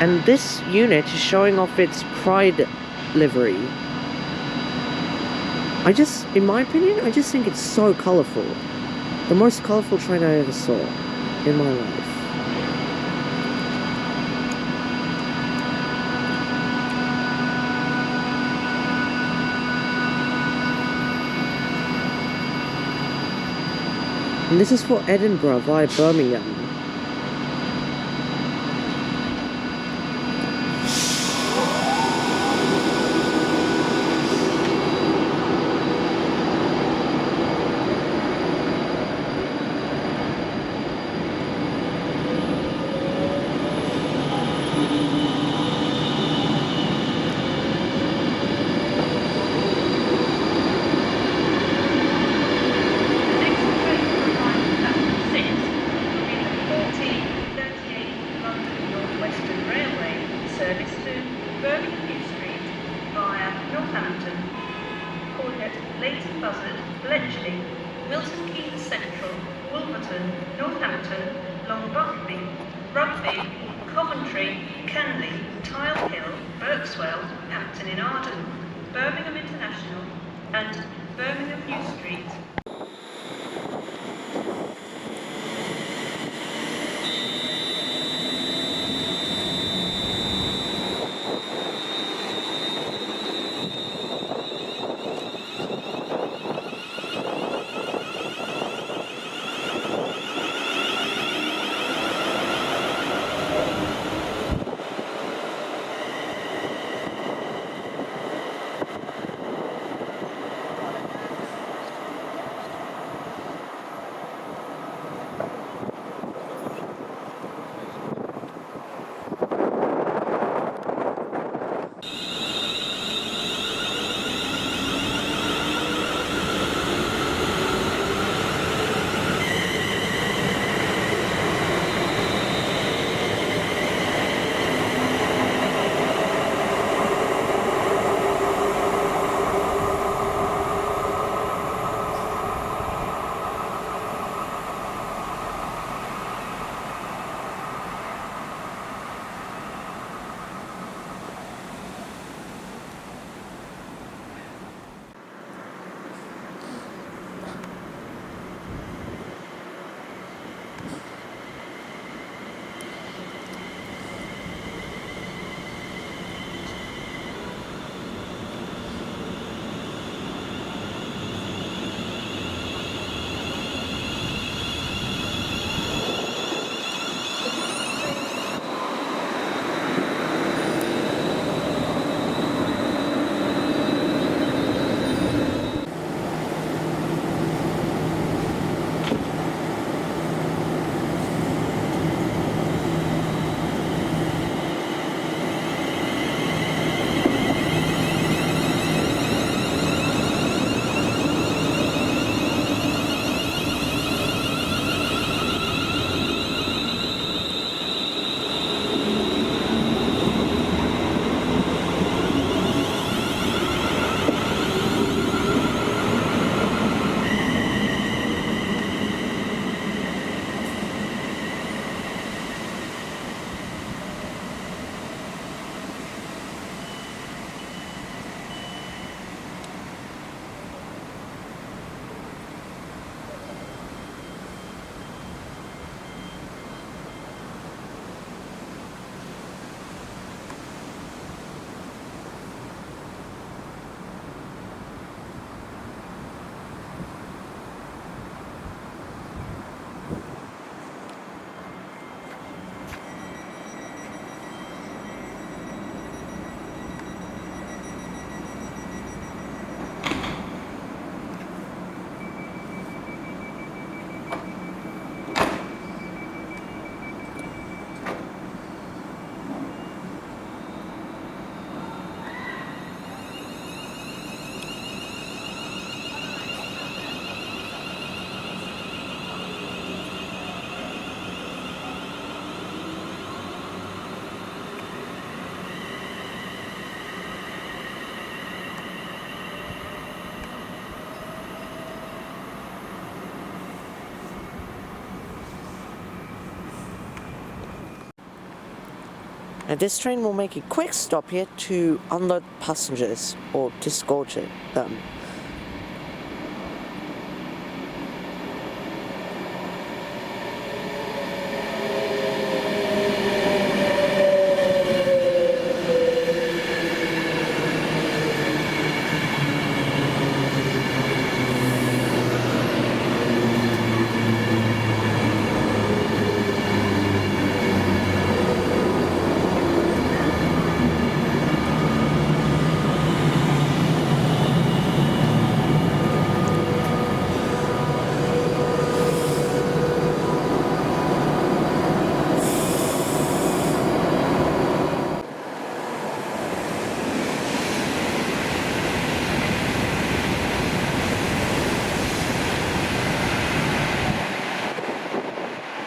And this unit is showing off its Pride livery. In my opinion, I just think it's so colourful. The most colourful train I ever saw in my life. And this is for Edinburgh via Birmingham. And this train will make a quick stop here to unload passengers or disgorge them.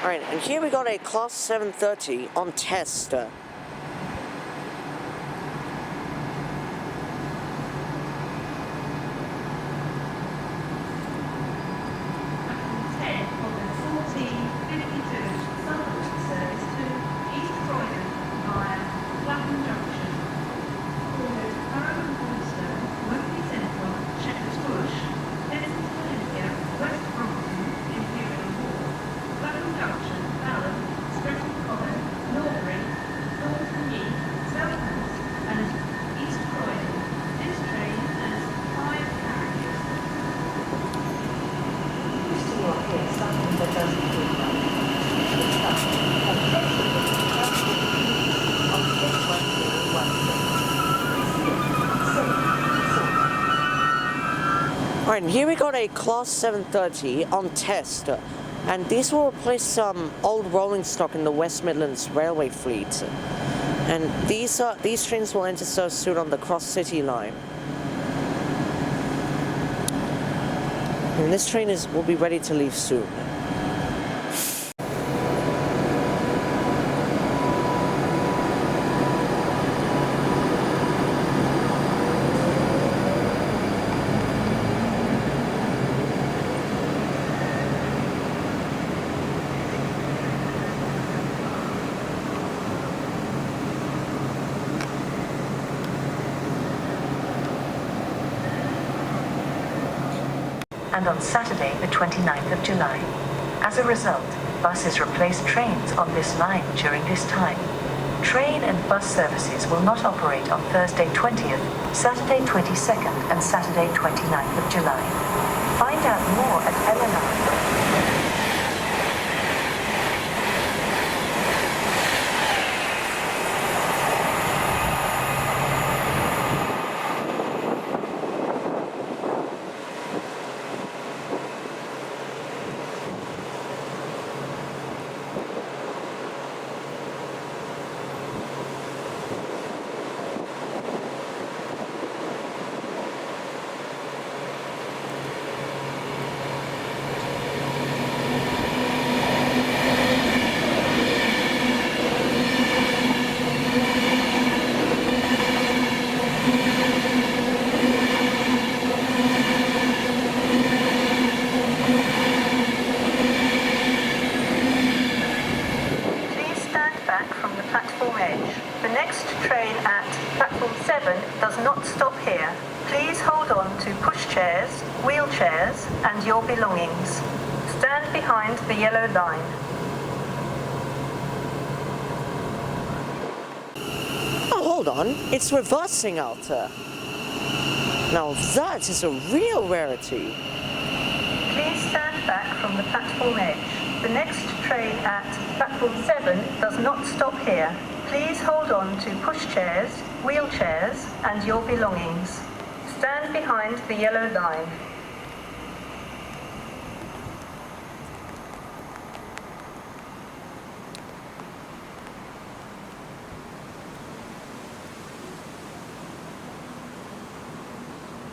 Alright, and here we got a Class 730 on test. Alright, and here we got a Class 730 on test, and this will replace some old rolling stock in the West Midlands railway fleet. And these trains will enter service soon on the Cross City line. And this train will be ready to leave soon. And on Saturday, the 29th of July. As a result, buses replaced trains on this line during this time. Train and bus services will not operate on Thursday 20th, Saturday 22nd, and Saturday 29th of July. Find out more at LNR. The next train at platform 7 does not stop here. Please hold on to pushchairs, wheelchairs, and your belongings. Stand behind the yellow line. Oh, hold on. It's reversing out. Now that is a real rarity. Please stand back from the platform edge. The next train at platform 7 does not stop here. Please hold on to pushchairs, wheelchairs, and your belongings. Stand behind the yellow line.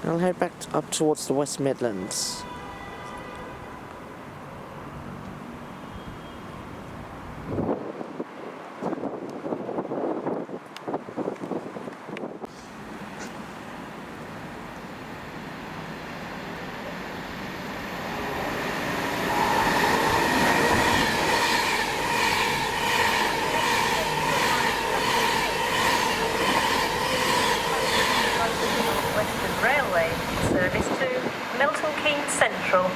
I'll head back up towards the West Midlands. Railway, service to Milton Keynes Central.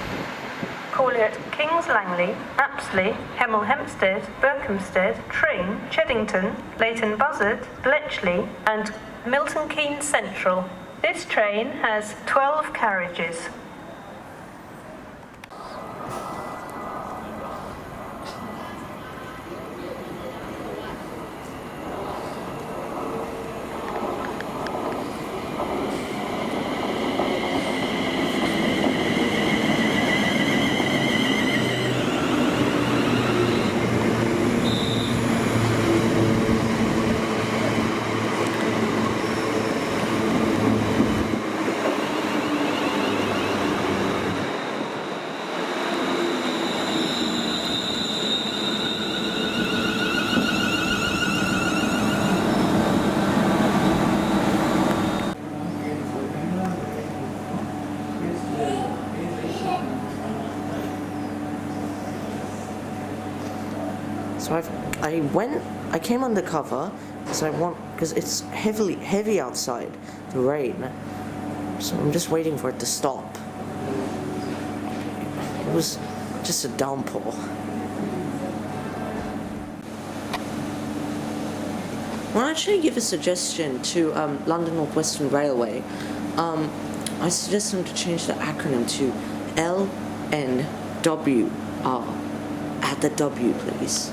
Call at Kings Langley, Apsley, Hemel Hempstead, Berkhamsted, Tring, Cheddington, Leighton Buzzard, Bletchley and Milton Keynes Central. This train has 12 carriages. So I came undercover because it's heavy outside, the rain. So I'm just waiting for it to stop. It was just a downpour. Well, I actually give a suggestion to London North Western Railway. I suggest them to change the acronym to LNWR. Add the W, please.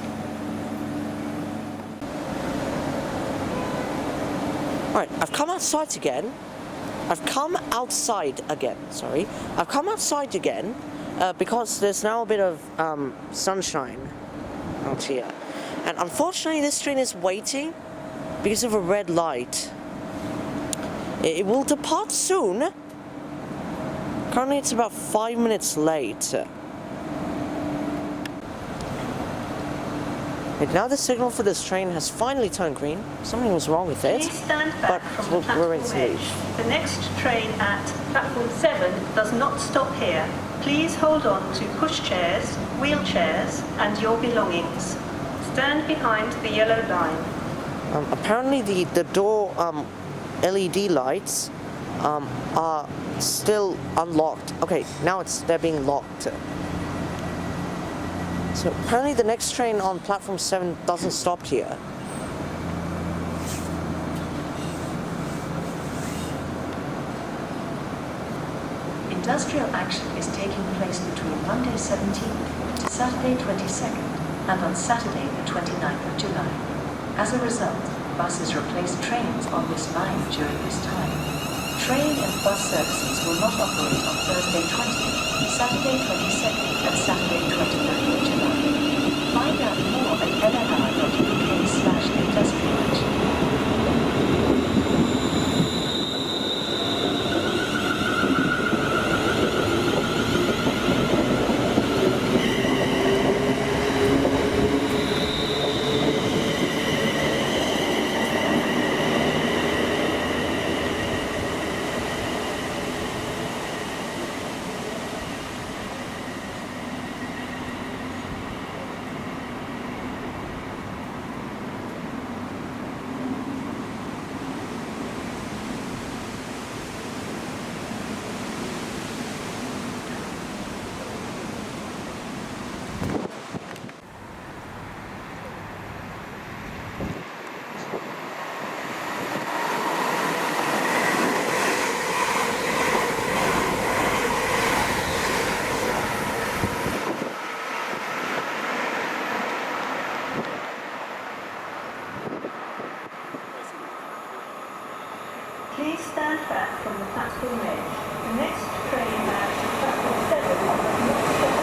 Alright, I've come outside again. Because there's now a bit of sunshine out here. And unfortunately this train is waiting because of a red light. It will depart soon. Currently it's about 5 minutes late. And now the signal for this train has finally turned green. Something was wrong with it. Please stand back from the we're ready platform to edge. leave. The next train at platform 7 does not stop here. Please hold on to pushchairs, wheelchairs and your belongings. Stand behind the yellow line. Apparently the door LED lights are still unlocked. Okay, now they're being locked. So apparently the next train on platform 7 doesn't stop here. Industrial action is taking place between Monday 17th to Saturday 22nd and on Saturday the 29th of July. As a result, buses replace trains on this line during this time. Train and bus services will not operate on Thursday 20th, Saturday 22nd and Saturday 29th of July. Find out more at nlr.uk/industrial action. Please stand back from the platform edge. The next train at platform 7 does not stop.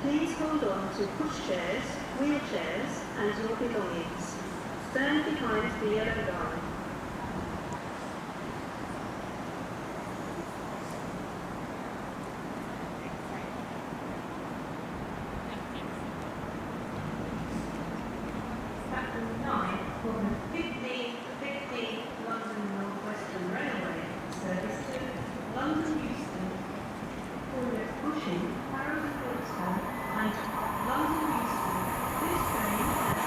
Please hold on to pushchairs, wheelchairs, and your belongings. Stand behind the yellow line. Platform 9 for the 15 London North Western Railway service to London Euston. For the pushing, Harrow and Folkestone and London Euston. This train has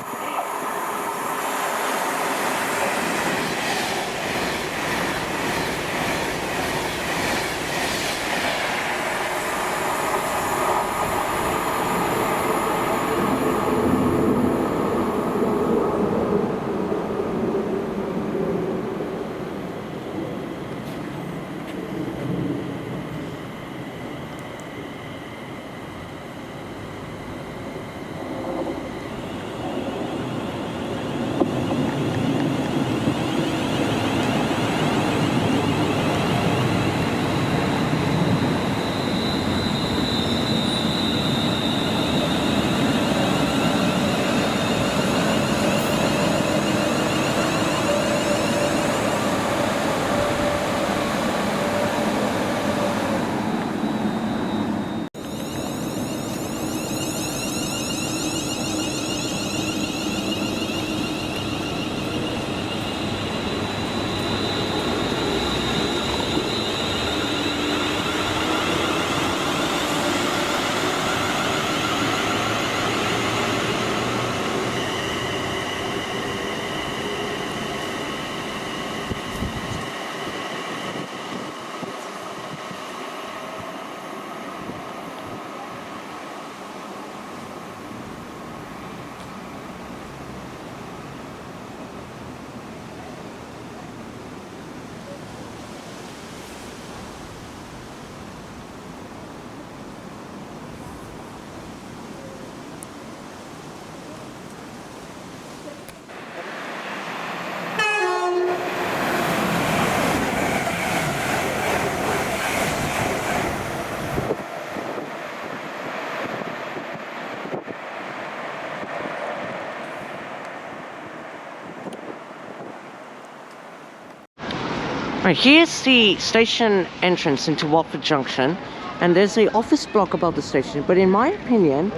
'Right, here's the station entrance into Watford Junction, and there's a office block above the station, but in my opinion,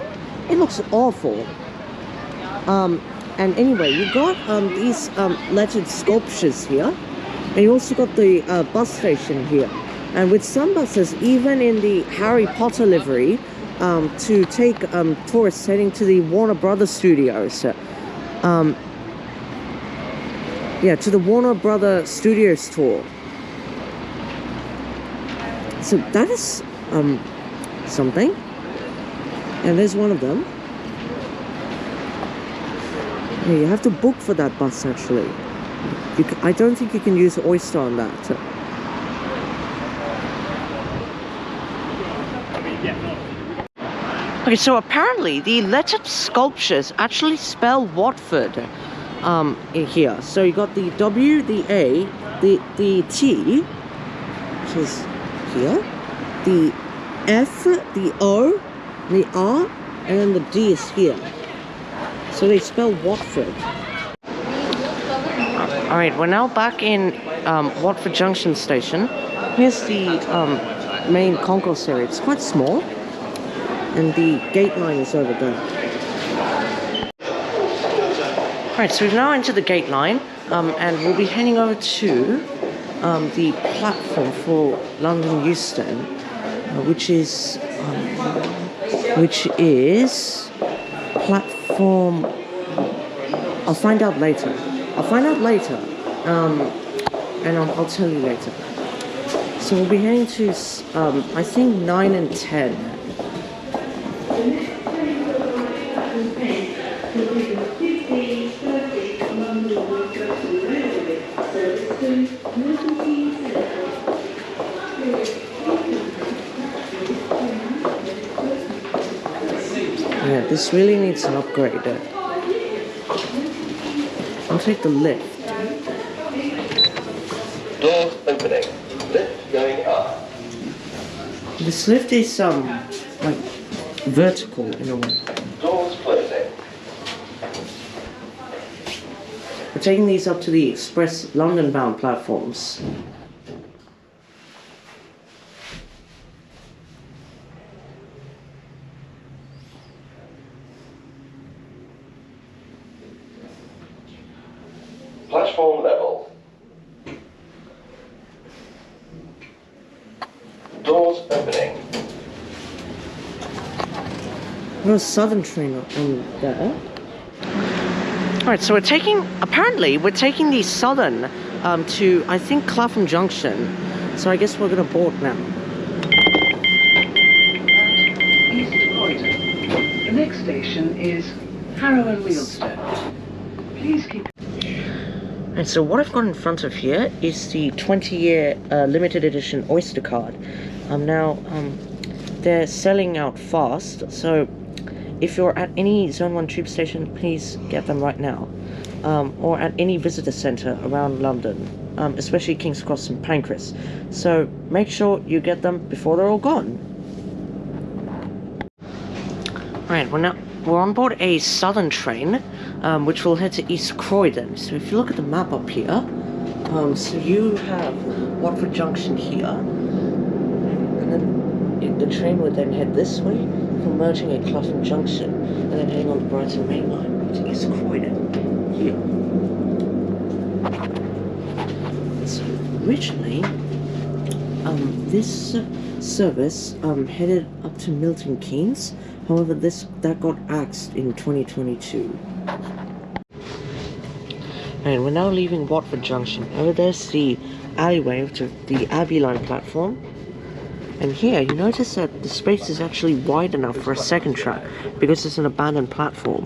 it looks awful. And anyway, you got these legend sculptures here, and you also got the bus station here. And with some buses, even in the Harry Potter livery, to take tourists heading to the Warner Brothers studios. Yeah, to the Warner Brothers Studios tour. So that is something. And there's one of them. Yeah, you have to book for that bus actually. I don't think you can use Oyster on that. Okay, so apparently the lettered sculptures actually spell Watford in here. So you got the W, the A, the T, which is here, the F, the O, the R, and then the D is here. So they spell Watford. Alright, we're now back in Watford Junction station. Here's the main concourse area. It's quite small, and the gate line is over there. Alright, so we've now entered the gate line, and we'll be heading over to the platform for London Euston, which is platform. I'll find out later. And I'll tell you later. So we'll be heading to I think 9 and 10. Yeah, this really needs an upgrade. I'll take the lift. Doors opening. Lift going up. This lift is like vertical in a way. Doors closing. We're taking these up to the express London-bound platforms. Platform level. Doors opening. There's a southern train on there. Alright, so we're taking the southern to, I think, Clapham Junction. So I guess we're gonna board now. East Croydon. The next station is Harrow and Wealdstone. Please keep... And so what I've got in front of here is the 20-year limited edition Oyster card. They're selling out fast, so if you're at any Zone 1 tube station, please get them right now. Or at any visitor centre around London, especially King's Cross and Pancras. So make sure you get them before they're all gone. Alright, we're on board a southern train, which will head to East Croydon. So if you look at the map up here, so you have Watford Junction here, and then the train would then head this way, merging at Clapham Junction, and then heading on the Brighton Mainline to East Croydon here. So originally, this service headed up to Milton Keynes. However, that got axed in 2022. And we're now leaving Watford Junction. Over there's the alleyway to the Abbey Line platform. And here, you notice that the space is actually wide enough for a second track, because it's an abandoned platform.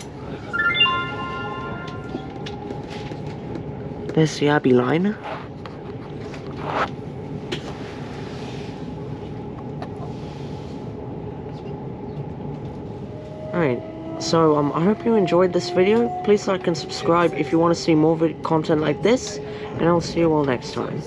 There's the Abbey Line. Alright, so I hope you enjoyed this video. Please like and subscribe if you want to see more content like this, and I'll see you all next time.